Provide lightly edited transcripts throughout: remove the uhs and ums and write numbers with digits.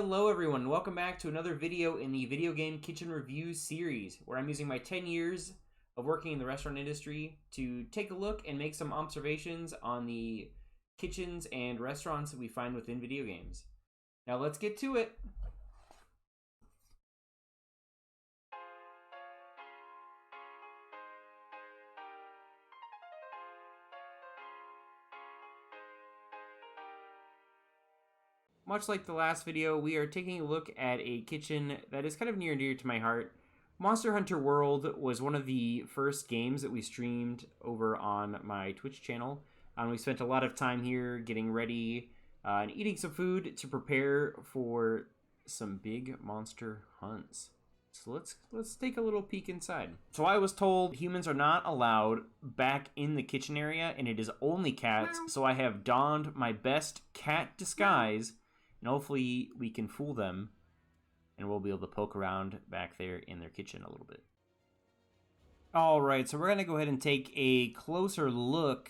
Hello everyone, welcome back to another video in the video game kitchen review series, where I'm using my 10 years of working in the restaurant industry to take a look and make some observations on the kitchens and restaurants that we find within video games. Now let's get to it. Much like the last video, we are taking a look at a kitchen that is kind of near and dear to my heart. Monster Hunter World was one of the first games that we streamed over on my Twitch channel. We spent a lot of time here getting ready and eating some food to prepare for some big monster hunts. So let's take a little peek inside. So I was told humans are not allowed back in the kitchen area, and it is only cats. So I have donned my best cat disguise, and hopefully we can fool them, and we'll be able to poke around back there in their kitchen a little bit. Alright, so we're going to go ahead and take a closer look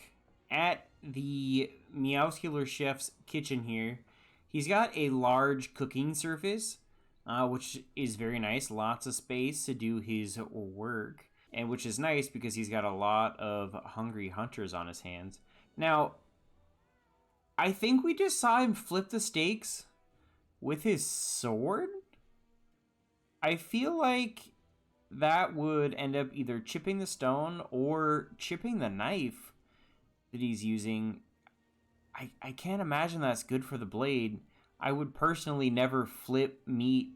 at the Meowscular Chef's kitchen here. He's got a large cooking surface, which is very nice. Lots of space to do his work, and which is nice because he's got a lot of hungry hunters on his hands. Now, I think we just saw him flip the steaks with his sword. I feel like that would end up either chipping the stone or chipping the knife that he's using. I can't imagine that's good for the blade. I would personally never flip meat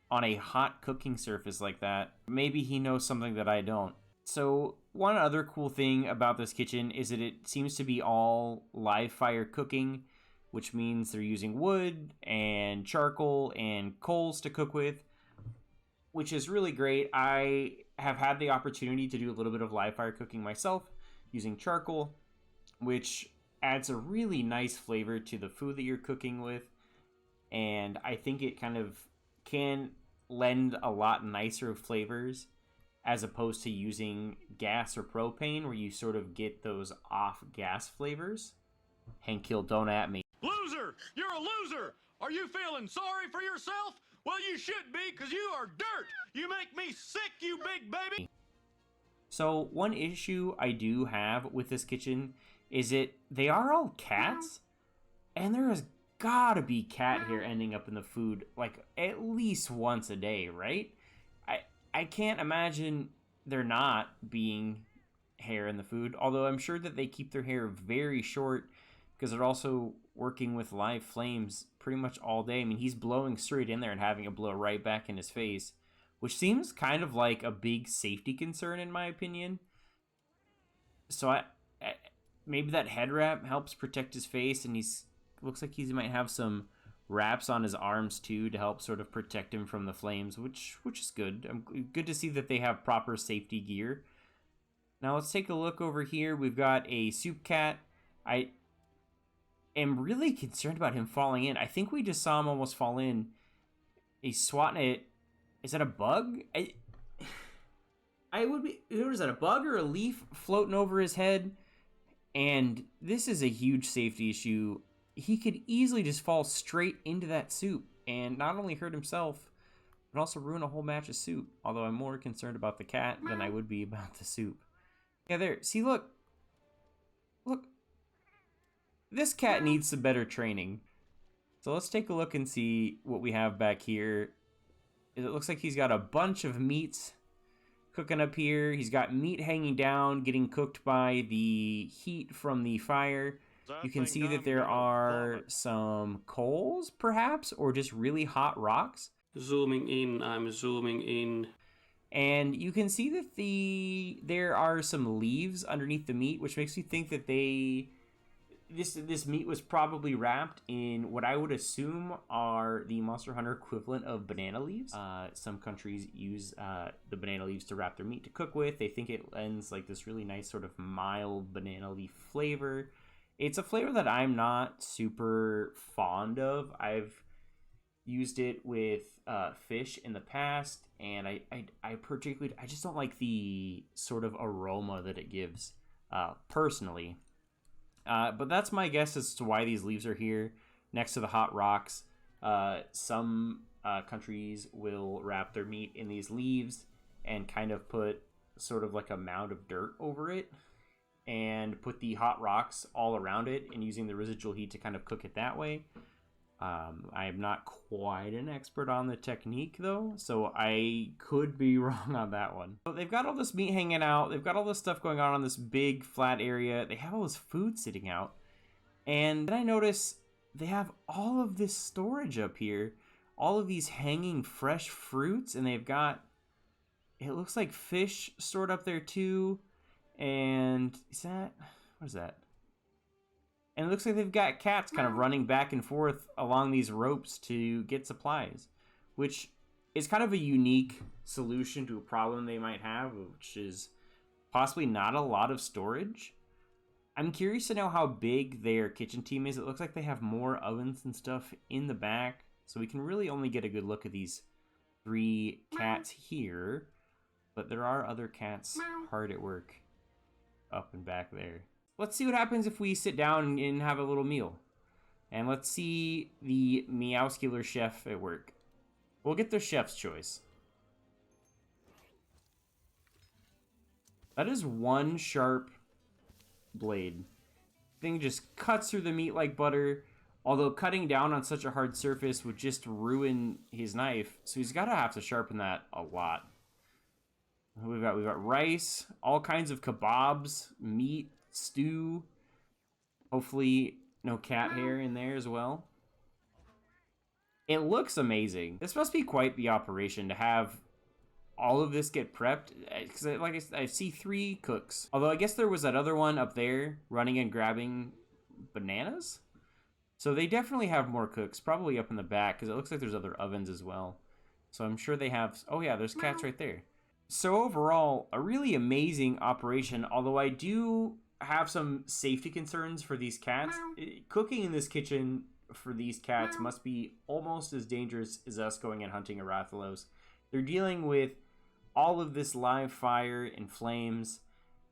on a hot cooking surface like that. Maybe he knows something that I don't. So one other cool thing about this kitchen is that it seems to be all live fire cooking, which means they're using wood and charcoal and coals to cook with, which is really great. I have had the opportunity to do a little bit of live fire cooking myself using charcoal, which adds a really nice flavor to the food that you're cooking with, and I think it kind of can lend a lot nicer flavors as opposed to using gas or propane, where you sort of get those off-gas flavors. Hank Hill, don't at me. Loser! You're a loser! Are you feeling sorry for yourself? Well, you should be, because you are dirt! You make me sick, you big baby! So, one issue I do have with this kitchen is that they are all cats, and there has gotta be cat hair ending up in the food, like, at least once a day, right? I can't imagine there not being hair in the food, although I'm sure that they keep their hair very short because they're also working with live flames pretty much all day. I mean, he's blowing straight in there and having it blow right back in his face, which seems kind of like a big safety concern in my opinion. So I maybe that head wrap helps protect his face, and looks like he might have some wraps on his arms too to help sort of protect him from the flames, which is good. Good to see that they have proper safety gear. Now let's take a look over here. We've got a soup cat. I am really concerned about him falling in. I think we just saw him almost fall in. He's swatting it. Is that a bug? What is that, a bug or a leaf floating over his head? And this is a huge safety issue. He could easily just fall straight into that soup and not only hurt himself, but also ruin a whole match of soup. Although I'm more concerned about the cat than I would be about the soup. Yeah, there. See, look. Look. This cat needs some better training. So let's take a look and see what we have back here. It looks like he's got a bunch of meats cooking up here. He's got meat hanging down, getting cooked by the heat from the fire. You can see that there are some coals, perhaps, or just really hot rocks. Zooming in, I'm zooming in. And you can see that there are some leaves underneath the meat, which makes me think that this meat was probably wrapped in what I would assume are the Monster Hunter equivalent of banana leaves. Some countries use the banana leaves to wrap their meat to cook with. They think it lends like this really nice sort of mild banana leaf flavor. It's a flavor that I'm not super fond of. I've used it with fish in the past, and I particularly, I just don't like the sort of aroma that it gives personally. But that's my guess as to why these leaves are here next to the hot rocks. Some countries will wrap their meat in these leaves and kind of put sort of like a mound of dirt over it and put the hot rocks all around it and using the residual heat to kind of cook it that way. I am not quite an expert on the technique though, so I could be wrong on that one. But they've got all this meat hanging out. They've got all this stuff going on this big flat area. They have all this food sitting out. And then I notice they have all of this storage up here. All of these hanging fresh fruits. And they've got, it looks like fish stored up there too. And is that, what is that? And it looks like they've got cats kind of running back and forth along these ropes to get supplies, which is kind of a unique solution to a problem they might have, which is possibly not a lot of storage. I'm curious to know how big their kitchen team is. It looks like they have more ovens and stuff in the back, so we can really only get a good look at these 3 cats here, but there are other cats hard at work up and back there. Let's see what happens if we sit down and have a little meal. And let's see the Meowscular chef at work. We'll get their chef's choice. That is one sharp blade. Thing just cuts through the meat like butter. Although cutting down on such a hard surface would just ruin his knife. So he's gotta have to sharpen that a lot. We've got rice, all kinds of kebabs, meat, stew, hopefully no cat hair in there as well. It looks amazing. This must be quite the operation to have all of this get prepped, because like I see 3 cooks, although I guess there was that other one up there running and grabbing bananas, so they definitely have more cooks probably up in the back, because it looks like there's other ovens as well, so I'm sure they have. Oh yeah, there's cats right there. So overall, a really amazing operation, although I do have some safety concerns for these cats. Cooking in this kitchen for these cats must be almost as dangerous as us going and hunting a Rathalos. They're dealing with all of this live fire and flames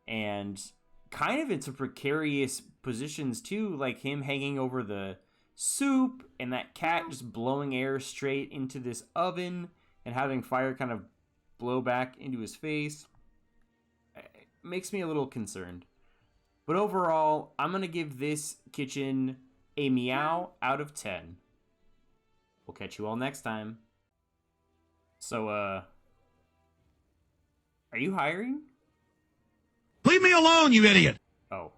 and kind of into precarious positions too, like him hanging over the soup and that cat just blowing air straight into this oven and having fire kind of blow back into his face. It makes me a little concerned. But overall, I'm going to give this kitchen a meow out of 10. We'll catch you all next time. So, are you hiring? Leave me alone, you idiot! Oh.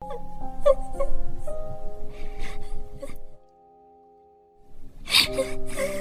Ha ha ha.